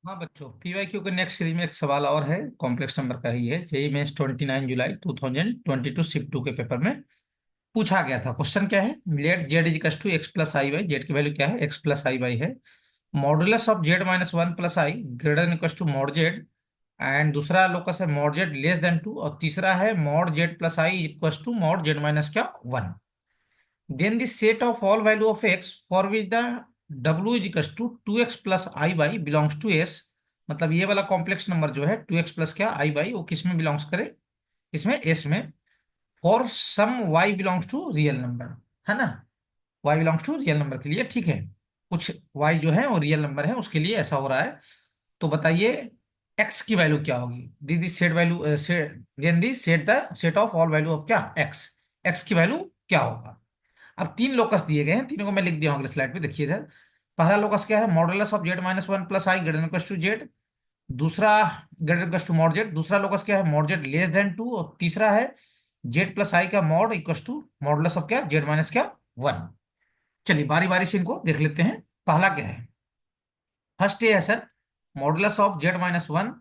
हाँ बच्चों, पीवाईक्यू के नेक्स्ट सीरीज में एक सवाल और है, कॉम्प्लेक्स नंबर का ही है। जेई मेंस 29 जुलाई 2022 शिफ्ट 2 के पेपर में पूछा गया था। क्वेश्चन क्या है? Let z is equal to x plus i y. Z की वैल्यू क्या है? एक्स प्लस आई वाई है। Modulus of z minus one plus i greater than equal to mod z. And दूसरा लोकस है mod z less than two, और तीसरा है mod z plus i equal to mod z minus क्या one. Then the set of all value of x for which the w is equals to 2x plus i y belongs to s। मतलब ये वाला complex number जो है 2x plus क्या आई Y, वो किस में बिलोंग्स करे? इसमें s में। और सम y belongs to real number, है ना? y belongs to real number के लिए ठीक है। कुछ y जो है वो रियल नंबर है, उसके लिए ऐसा हो रहा है। तो बताइए x की वैल्यू क्या होगी? दीदी set value set the set the set of all value of क्या x। x की वैल्यू क्या होगा? अब तीन लोकस दिए गए हैं, तीनों को मैं लिख दिया हूँ अगले स्लाइड पे, देखिए इधर। पहला लोकस क्या है? Modulus of z minus one plus i greater than two z. दूसरा greater than two mod z. दूसरा लोकस क्या है? Mod z less than two. और तीसरा है जेड प्लस आई का mod equal to modulus of क्या जेड माइनस क्या वन। चलिए बारी बारी से इनको देख लेते हैं। पहला क्या है? फर्स्ट ये है sir, modulus of z minus one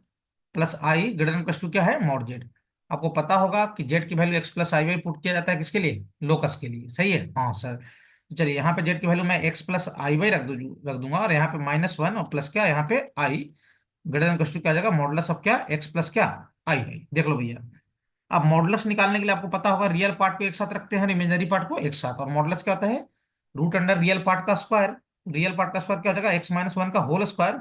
plus i greater than two क्या है मॉड जेड। आपको पता होगा कि जेड की value x plus i Y put किया जाता है किसके लिए? लोकस के लिए, सही है? हाँ सर। तो चलिए यहाँ पे जेड की वैल्यू मैं एक्स प्लस आई वाई रख दूंगा, और यहाँ पे माइनस वन और प्लस क्या यहाँ पे आई ग्रेटर देन टू क्या आ जाएगा? मॉडुलस ऑफ क्या एक्स प्लस क्या आई वाई। देख लो भैया। अब मॉडुलस निकालने के लिए आपको पता होगा रियल पार्ट को एक साथ रखते हैं, इमेजिनरी पार्ट को एक साथ। और मॉडुलस क्या होता है? रूट अंडर रियल पार्ट का स्क्वायर। रियल पार्ट का स्क्वायर क्या हो जाएगा? एक्स माइनस वन का whole square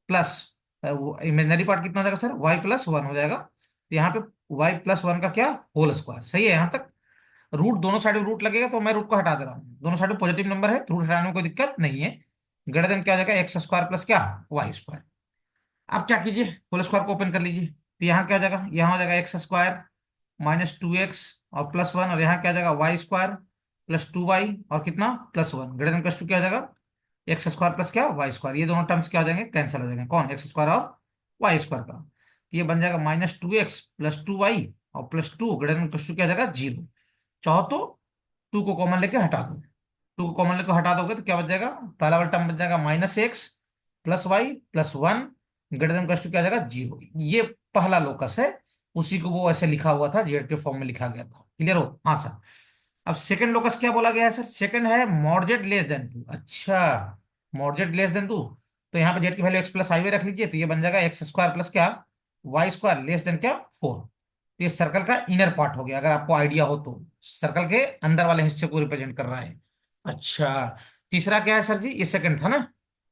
plus imaginary part कितना हो जाएगा सर? वाई प्लस वन हो जाएगा। तो यहाँ पे वाई प्लस वन का क्या होल स्क्वायर, सही है यहाँ तक? रूट दोनों साइड में रूट लगेगा, तो मैं रूट को हटा दे रहा हूँ। दोनों साइड में पॉजिटिव नंबर है, तो रूट हटाने में कोई दिक्कत नहीं है। ग्रेटर देन क्या हो जाएगा? एक्स स्क्वायर प्लस क्या वाई स्क्वायर। आप क्या कीजिए, होल स्क्वायर को ओपन कर लीजिए। तो यहाँ क्या हो जाएगा? यहाँ हो जाएगा x square minus two x और प्लस वन, और यहाँ क्या आ जाएगा? Y square plus two y और कितना plus one. Greater than plus two क्या हो जाएगा? एक्स स्क्वायर प्लस क्या वाई स्क्वायर। ये दोनों टर्म्स क्या हो जाएंगे? कैंसिल हो जाएंगे। कौन? एक्स स्क्वायर और वाई स्क्वायर का। तो ये बन जाएगा minus two x plus two y और plus two greater than plus two क्या हो जाएगा? जीरो। चाहो तो टू को कॉमन लेके हटा दो। टू को कॉमन लेके हटा दोगे तो क्या बच जाएगा? पहला वाला टर्म बच जाएगा minus x plus y plus one greater than plus two क्या आ जाएगा? जीरो। ये पहला लोकस है, उसी को वो ऐसे लिखा हुआ था, जेड के फॉर्म में लिखा गया था। क्लियर हो? हाँ सर। अब सेकंड लोकस क्या बोला गया है सर? सेकंड है mod z less than two. अच्छा, mod z less than two. तो यहाँ पे जेड की वैल्यू एक्स प्लस आई में रख लीजिए, तो ये बन जाएगा एक्स स्क्वायर प्लस क्या वाई स्क्वायर लेस देन क्या फोर। तो ये सर्कल का इनर पार्ट हो गया, अगर आपको आइडिया हो तो। सर्कल के अंदर वाले हिस्से को रिप्रेजेंट कर रहा है। अच्छा, तीसरा क्या है सर जी? ये सेकंड था ना?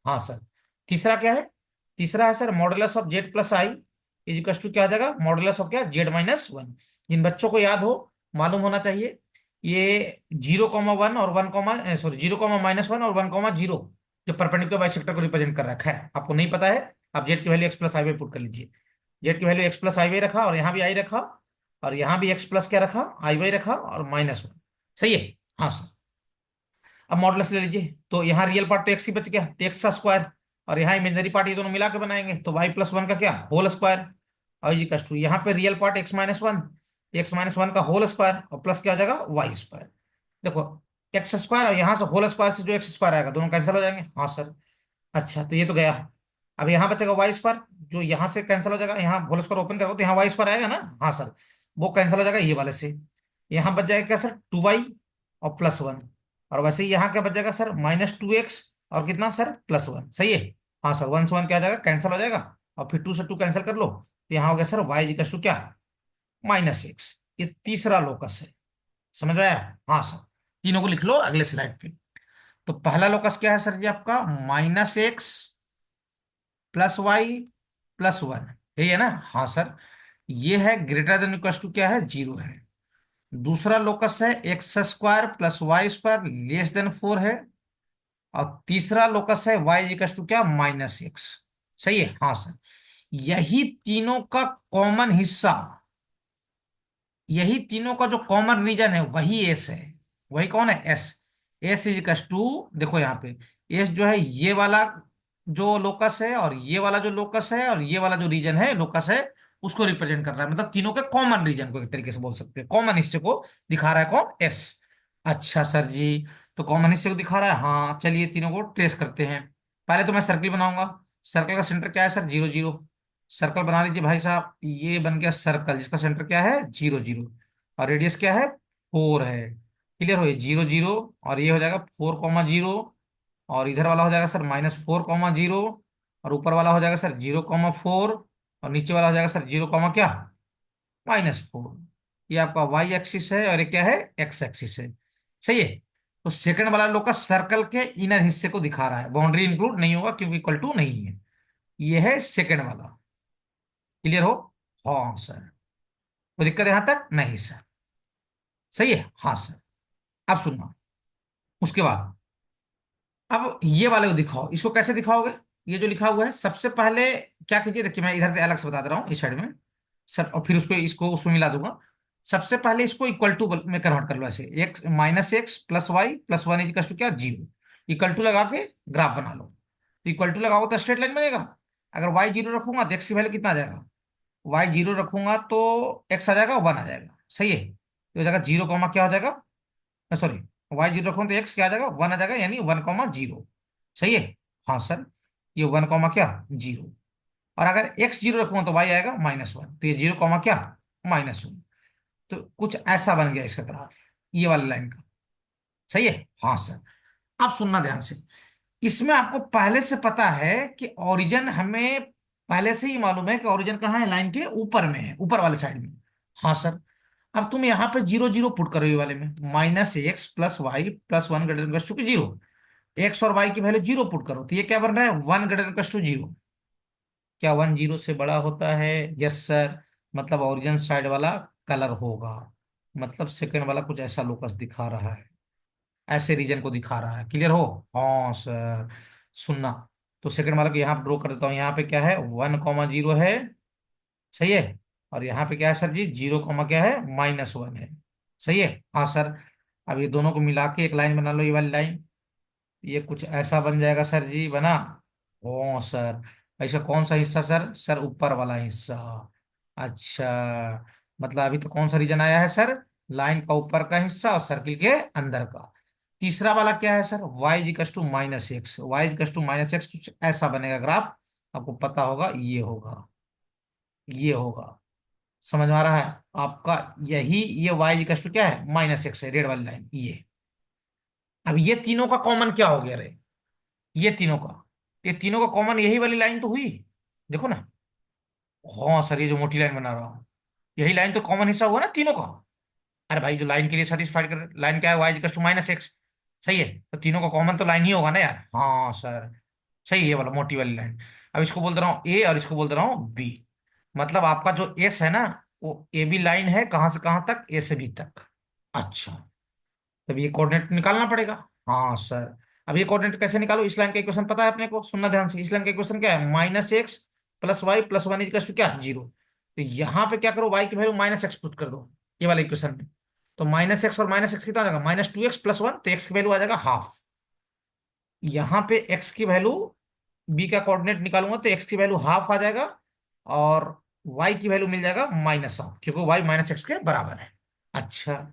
हाँ सर। तीसरा क्या है? तीसरा है sir modulus of z plus i is equal to क्या आ जाएगा? मॉडुलस ऑफ क्या जेड माइनस वन। जिन बच्चों को याद हो, मालूम होना चाहिए, ये जीरो कॉमा वन और one comma sorry zero comma minus one और वन कॉमा जीरो जो परपेंडिकुलर बाइसेक्टर को रिप्रेजेंट कर रखा है। आपको नहीं पता है, आप जेड की वैल्यू एक्स प्लस आई वे पुट कर लीजिए। जेड की वैल्यू एक्स प्लस आई वे रखा, और यहाँ भी आई रखा, और यहाँ भी एक्स प्लस क्या रखा? आई वाई रखा, और माइनस वन। सही है? हाँ सर। अब मॉडुलस ले लीजिए, तो यहाँ रियल पार्ट तो एक्स ही बच गया, तो एक्स का स्क्वायर, और यहाँ इमेजनरी पार्ट, ये दोनों मिला के बनाएंगे तो वाई प्लस वन का क्या होल स्क्वायर। और ये कस टू, यहाँ पे real part x minus one का होल स्क्वायर और प्लस क्या आ जाएगा? Y square. देखो, एक्स स्क्वायर और यहाँ से होल स्क्वायर से जो एक्स स्क्वायर आएगा दोनों कैंसिल हो जाएंगे। हाँ सर। अच्छा, तो ये तो गया। अब यहाँ बचेगा वाई स्क्वायर, जो यहाँ से कैंसिल हो जाएगा। यहाँ होल स्क्वायर ओपन करोगे तो यहाँ वाई स्क्वायर आएगा ना? हाँ सर। वो कैंसिल हो जाएगा ये वाले से। यहाँ बच जाएगा क्या सर? टू वाई और प्लस वन। और वैसे ही यहाँ क्या बच जाएगा सर? माइनस टू एक्स और कितना सर? Plus one. सही है? हाँ सर। वन से वन क्या आ जाएगा? कैंसिल हो जाएगा। और फिर टू से टू कैंसिल कर लो, तो यहाँ हो गया सर वाई इक्वल टू क्या माइनस एक्स। ये तीसरा लोकस है। समझ में आया? हाँ सर। तीनों को लिख लो अगले स्लाइड पे। तो पहला लोकस क्या है सर जी आपका? Minus x plus y plus one. यही है ना? हाँ सर। ये है ग्रेटर देन इक्वल टू क्या है? जीरो है। दूसरा लोकस है x square plus y square less than four है। और तीसरा लोकस है वाई इक्वल टू क्या माइनस एक्स। सही है? हाँ सर। यही तीनों का कॉमन हिस्सा, यही तीनों का जो कॉमन रीजन है वही एस है। वही कौन है? S. S is equal to, देखो यहाँ पे एस जो है ये वाला जो लोकस है, और ये वाला जो लोकस है, और ये वाला जो रीजन है लोकस है, उसको रिप्रेजेंट कर रहा है। मतलब तीनों के कॉमन रीजन को एक तरीके से बोल सकते हैं, कॉमन हिस्से को दिखा रहा है कौन? एस। अच्छा सर जी, तो कॉमन हिस्से को दिखा रहा है। हाँ चलिए तीनों को ट्रेस करते हैं। पहले तो मैं सर्किल बनाऊंगा। सर्कल का सेंटर क्या है सर? 0 0। सर्कल बना लीजिए भाई साहब, ये बन गया सर्कल जिसका सेंटर क्या है? 0 0। और रेडियस क्या है? 4 है। क्लियर हो? ये 0 0, और ये हो जाएगा 4 0, और इधर वाला हो जाएगा सर -4 0, और ऊपर वाला हो जाएगा सर 0 4, और नीचे वाला हो जाएगा सर 0 क्या? -4। ये आपका वाई एक्सिस है और ये क्या है? एक्स एक्सिस है। सही है। तो सेकंड वाला लोग का सर्कल के इनर हिस्से को दिखा रहा है, बाउंड्री इंक्लूड नहीं होगा क्योंकि इक्वल टू नहीं है। ये है सेकंड वाला। क्लियर हो? हाँ सर। कोई दिक्कत यहां तक? नहीं सर। सही है, हाँ सर। अब सुनना, उसके बाद अब ये वाले को दिखाओ। इसको कैसे दिखाओगे? ये जो लिखा हुआ है, सबसे पहले क्या कीजिए, देखिए मैं इधर से अलग से बता दे रहा हूँ इस साइड में सब, और फिर उसको इसको उसमें मिला दूंगा। सबसे पहले इसको इक्वल टू में कन्वर्ट कर लो, ऐसे एक्स -x + y + 1 क्या? 0। इक्वल टू लगा के ग्राफ बना लो। तो इक्वल टू लगाओ तो स्ट्रेट लाइन बनेगा। अगर y 0 रखूंगा तो एक्स की वैल्यू कितना आ जाएगा? y 0 रखूंगा तो एक्स आ जाएगा, 1 आ जाएगा। सही है, तो हो जाएगा 0, क्या हो जाएगा? सॉरी, y 0 रखूंगा तो एक्स क्या आ जाएगा? 1 आ जाएगा, यानी 1 0। सही है, हाँ सर। ये 1 क्या? 0। और अगर x 0 रखूंगा तो y आएगा -1, तो ये 0 क्या? -1। तो कुछ ऐसा बन गया इसका ग्राफ, ये वाली लाइन का। सही है, हाँ सर। आप सुनना ध्यान से। इसमें आपको पहले से पता है कि ओरिजिन, हमें पहले से ही मालूम है कि ओरिजिन कहाँ है? लाइन के ऊपर में है, ऊपर वाले साइड में। हाँ सर। अब तुम यहाँ पे 0 0 पुट करो, ये वाले में -x + y + 1 > 0। एक्स और वाई की वैल्यू 0 पुट करो तो ये क्या बन रहा है? 1 > 0। क्या 1 0 से बड़ा होता है? Yes sir. मतलब ओरिजिन साइड वाला कलर होगा। मतलब सेकंड वाला कुछ ऐसा लोकस दिखा रहा है, ऐसे रीजन को दिखा रहा है। क्लियर हो? हाँ सर। सुनना, तो सेकंड वाला को यहाँ पे ड्रॉ कर देता हूँ। यहाँ पे क्या है? 1 0 है। सही है। और यहाँ पे क्या है सर जी? 0, क्या है? -1 है। सही है, हाँ सर। अब ये दोनों को मिला के एक लाइन बना लो, ये वाली लाइन। ये कुछ ऐसा बन जाएगा सर जी, बना? ओ सर। ऐसा कौन सा हिस्सा सर? सर ऊपर वाला हिस्सा। अच्छा, मतलब अभी तो कौन सा रीजन आया है सर? लाइन का ऊपर का हिस्सा और सर्किल के अंदर का। तीसरा वाला क्या है सर? y = -x कुछ ऐसा बनेगा ग्राफ। आपको पता होगा, ये होगा, ये होगा। समझ में आ रहा है आपका? यही, ये y क्या है? -x है, रेड वाली लाइन ये। अब ये तीनों का कॉमन क्या हो गया रे? ये तीनों का, ये तीनों का कॉमन यही वाली लाइन तो हुई। देखो ना। हाँ सर, ये जो मोटी लाइन बना रहा हूँ, यही लाइन तो कॉमन हिस्सा हुआ ना तीनों का। अरे भाई, जो लाइन के लिए सेटिस्फाइड कर, लाइन क्या है? y = -x। सही है, तो तीनों का कॉमन तो लाइन ही होगा ना यार। हाँ सर। सही है, ये वाला मोटी वाली लाइन। अब इसको बोल दे रहा हूँ ए और इसको बोल दे रहा हूँ बी। मतलब आपका जो एस है ना, वो ए बी लाइन है, कहाँ से कहाँ तक? ए से बी तक। अच्छा, तब ये कोऑर्डिनेट निकालना पड़ेगा। हाँ सर। अब ये कोऑर्डिनेट कैसे निकालो? इस लाइन का इक्वेशन पता है अपने को, सुनना ध्यान से। इस लाइन का इक्वेशन क्या है? -x + y + 1 = क्या? 0। तो यहाँ पे क्या करो? y की वैल्यू -x पुट कर दो, ये वाले इक्वेशन में। तो -x और -x कितना आ जाएगा? -2x + 1, तो x की वैल्यू आ जाएगा हाफ। यहाँ पे x की वैल्यू, b का कोऑर्डिनेट निकालूंगा तो x की वैल्यू हाफ आ जाएगा, और y की वैल्यू मिल जाएगा -हाफ, क्योंकि y -x के बराबर है। अच्छा,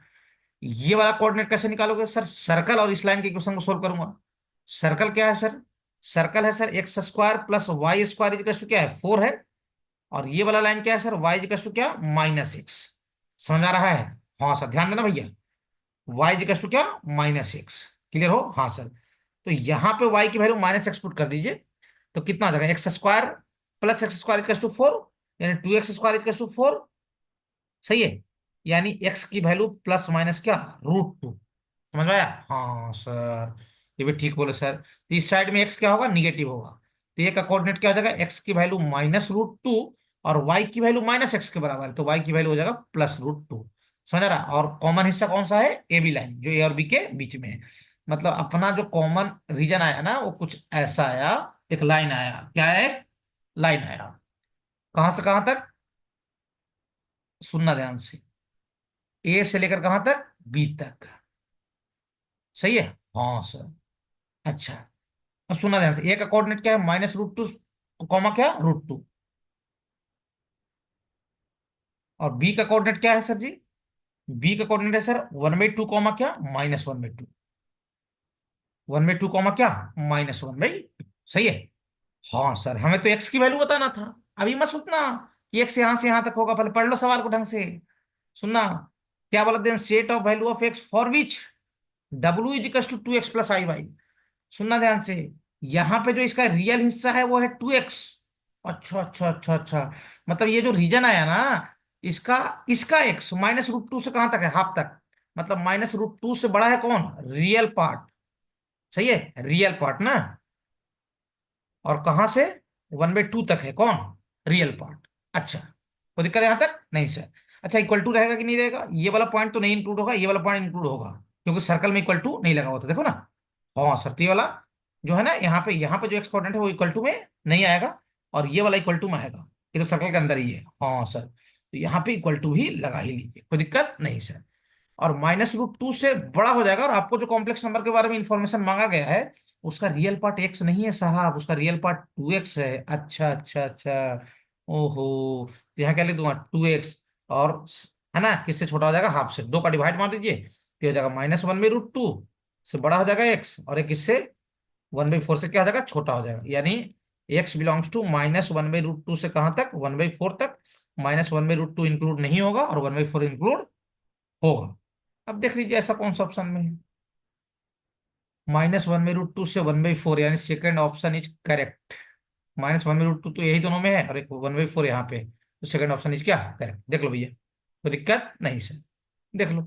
ये वाला कोऑर्डिनेट कैसे निकालोगे सर? सर्कल और इस लाइन के इक्वेशन को सोल्व करूंगा। सर्कल क्या है सर? सर्कल है सर x² + y² क्या है? 4 है। और ये वाला लाइन क्या है सर? y क्या? -x। समझ आ रहा है? हाँ सर, ध्यान देना भैया। y क्या? -x। क्लियर हो? हाँ सर। तो यहाँ पे y की वैल्यू -x पुट कर दीजिए, तो कितना आ जाएगा? x² + x² = 4, यानी 2x² = 4। सही है, यानी x की वैल्यू प्लस माइनस क्या? √2। समझ में आया? हाँ सर, ये भी ठीक बोले सर। तो इस साइड में x क्या होगा? निगेटिव होगा। तो ये का कोऑर्डिनेट क्या हो जाएगा? x की वैल्यू -√2, और y की वैल्यू -x के बराबर है, तो y की वैल्यू हो जाएगा +√2। समझ आ रहा? और कॉमन हिस्सा कौन सा है? ए बी लाइन, जो ए और बी के बीच में है। मतलब अपना जो कॉमन रीजन आया ना, वो कुछ ऐसा आया। एक लाइन आया, क्या है? लाइन आया। कहां से कहां तक? सुनना ध्यान से। ए से लेकर कहां तक? बी तक। सही है, हाँ सर। अच्छा, अब सुनना ध्यान से। ए का कोऑर्डिनेट क्या है? -√2, कॉमा क्या? √2। और बी का कोऑर्डिनेट क्या है सर जी? बी का कोऑर्डिनेट है सर 1/2, कॉमा क्या? -1/2। 1/2, कॉमा क्या? -1/2। सही है, हाँ सर, हमें तो एक्स की वैल्यू बताना था। अभी मत सोचना कि एक्स यहां से यहां तक होगा, पहले पढ़ लो सवाल को ढंग से। सुनना, क्या बोला, then state of value of x for which डब्ल्यू is equal to 2x+i y। सुनना ध्यान से, यहाँ पे जो इसका रियल हिस्सा है वो है 2x। अच्छा अच्छा अच्छा अच्छा, मतलब ये जो रीजन आया ना, इसका इसका x -√2 से कहां तक है, हाफ तक। मतलब -√2 से बड़ा है कौन, रियल पार्ट। सही है, रियल पार्ट ना। और कहां से, 1/2 तक है कौन, रियल पार्ट। अच्छा, कोई दिक्कत है यहां तक, नहीं सर। अच्छा, इक्वल टू रहेगा कि नहीं रहेगा, ये वाला पॉइंट तो नहीं इंक्लूड होगा, ये वाला पॉइंट इंक्लूड होगा, क्योंकि सर्कल में इक्वल टू नहीं लगा होता, देखो ना। हाँ सर, तो ये वाला जो है ना, यहाँ पे जो एक्स कोऑर्डिनेट है वो इक्वल टू में नहीं आएगा, और ये वाला इक्वल टू में आएगा। ये तो सर्कल के अंदर ही है, हाँ सर, तो यहाँ पे इक्वल टू ही लगा ही लीजिए, कोई दिक्कत नहीं सर। और -√2 से बड़ा हो जाएगा, और आपको जो कॉम्प्लेक्स नंबर के बारे में इंफॉर्मेशन मांगा गया है, उसका रियल पार्ट एक्स नहीं है साहब, उसका रियल पार्ट 2x है। अच्छा अच्छा अच्छा, ओहो, तो यहाँ क्या लिख दूंगा, 2x। और है ना, किससे छोटा हो जाएगा, हाफ से, दो का डिवाइड मार दीजिए, तो हो जाएगा -1/√2 से बड़ा हो जाएगा एक्स, और एक इससे 1/4 से क्या हो जाएगा, छोटा हो जाएगा। यानी एक्स बिलोंग्स टू -1/√2 से कहां तक, 1/4 तक। -1/√2 इंक्लूड नहीं होगा, और 1/4 इंक्लूड होगा। अब देख लीजिए ऐसा कौन सा ऑप्शन में है, -1/√2 से 1/4, यानी सेकंड ऑप्शन इज करेक्ट। -1/√2 तो यही दोनों में है, और एक 1/4 यहाँ पे, तो सेकंड ऑप्शन इज क्या, करेक्ट। देख लो भैया, कोई दिक्कत नहीं सर, देख लो।